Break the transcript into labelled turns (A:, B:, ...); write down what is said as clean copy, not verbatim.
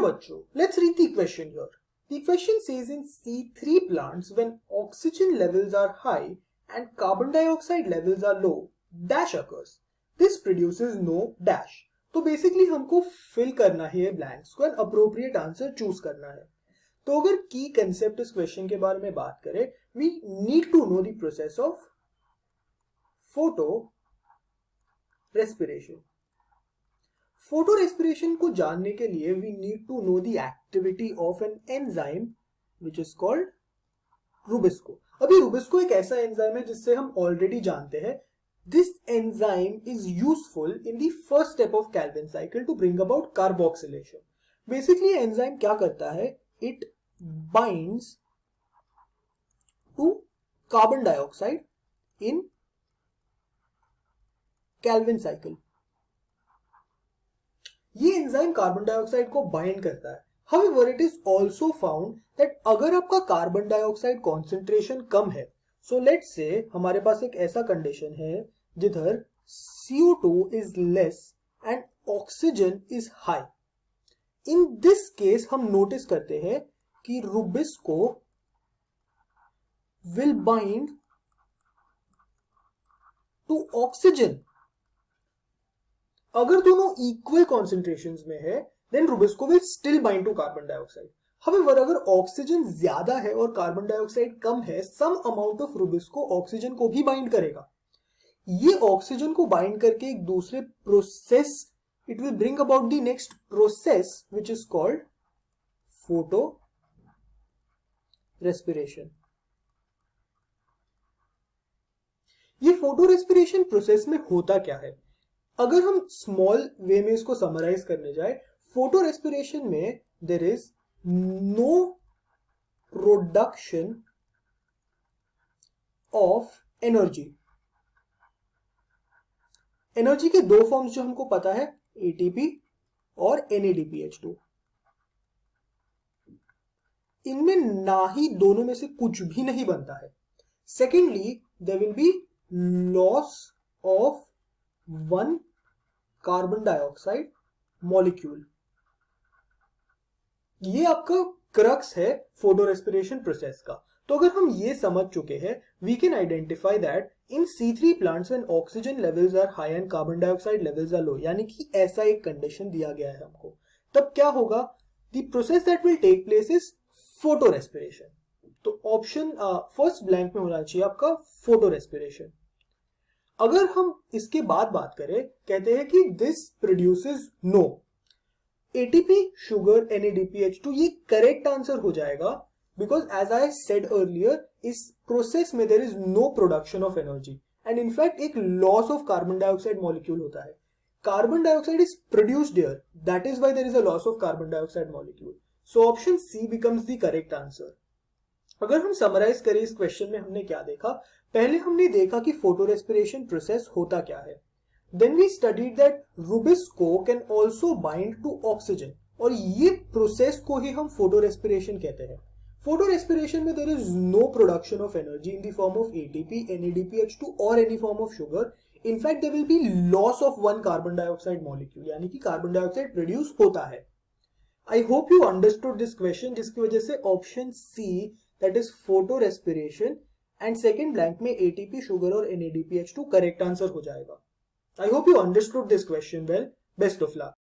A: बच्चों, let's read the question here. The question says in C3 plants when oxygen levels are high and carbon dioxide levels are low, dash occurs. This produces no dash. तो basically हमको fill करना है blanks को and appropriate answer choose करना है. तो अगर की कंसेप्ट इस क्वेश्चन के बारे में बात करें, we need to know the process of photorespiration. Photorespiration को जानने के लिए we need to know the activity of an enzyme which is called rubisco. अभी रूबिस्को एक ऐसा एंजाइम है जिससे हम ऑलरेडी जानते हैं. This enzyme is useful in the first step of Calvin cycle to bring about carboxylation. Basically enzyme क्या करता है, it binds to carbon dioxide in Calvin cycle. ये एंजाइम कार्बन डाइऑक्साइड को बाइंड करता है. However, it is also found that अगर आपका carbon dioxide concentration कम है, so let's say हमारे पास एक ऐसा कंडीशन है जिधर CO2 is less and oxygen is high. In this case हम नोटिस करते हैं कि rubisco will bind to oxygen. अगर दोनों इक्वल कॉन्सेंट्रेशंस में है then rubisco will still bind to carbon dioxide. However अगर ऑक्सीजन ज्यादा है और कार्बन डाइऑक्साइड कम है, some amount of rubisco oxygen को भी बाइंड करेगा. ये ऑक्सीजन को बाइंड करके एक दूसरे process, it will bring about the next process which is called photo respiration. ये फोटो रेस्पिरेशन प्रोसेस में होता क्या है, अगर हम स्मॉल वे में इसको समराइज करने जाए, फोटो रेस्पिरेशन में there is no production of energy. Energy के दो फॉर्म्स जो हमको पता है, एटीपी और NADPH2. इनमें ना ही दोनों में से कुछ भी नहीं बनता है. Secondly there will be loss of one carbon dioxide molecule. ये आपका क्रक्स है फोटो रेस्पिरेशन प्रोसेस का. तो अगर हम ये समझ चुके हैं, we can identify that in C3 plants when oxygen levels are high and carbon dioxide levels are low, यानी कि ऐसा एक कंडीशन दिया गया है हमको, तब क्या होगा, the process that will take place is photorespiration. तो ऑप्शन फर्स्ट ब्लैंक में होना चाहिए आपका फोटो रेस्पिरेशन. अगर हम इसके बाद बात करें, कहते हैं कि this produces no ATP, sugar, NADPH2, ये करेक्ट आंसर हो जाएगा because as I said earlier, इस प्रोसेस में there is no production of energy and in fact एक loss of carbon dioxide molecule होता है. Carbon dioxide is produced here, that is why there is a loss of carbon dioxide molecule. So option C becomes the correct answer. अगर हम summarise करें इस question में हमने क्या देखा, पहले हमने देखा कि फोटो रेस्पिरेशन प्रोसेस होता क्या है. Then we studied that rubisco can also bind to oxygen, और ये प्रोसेस को ही हम फोटो रेस्पिरेशन कहते हैं. फोटो रेस्पिरेशन में there is no production of energy in the form of ATP, NADPH2 और any form of sugar. In fact there will be loss of one carbon dioxide molecule, यानी कि carbon dioxide produce होता है. I hope you understood this question, जिसकी वजह से option C that is photorespiration and second blank में ATP, sugar और NADPH2 correct answer हो जाएगा. I hope you understood this question well. Best of luck.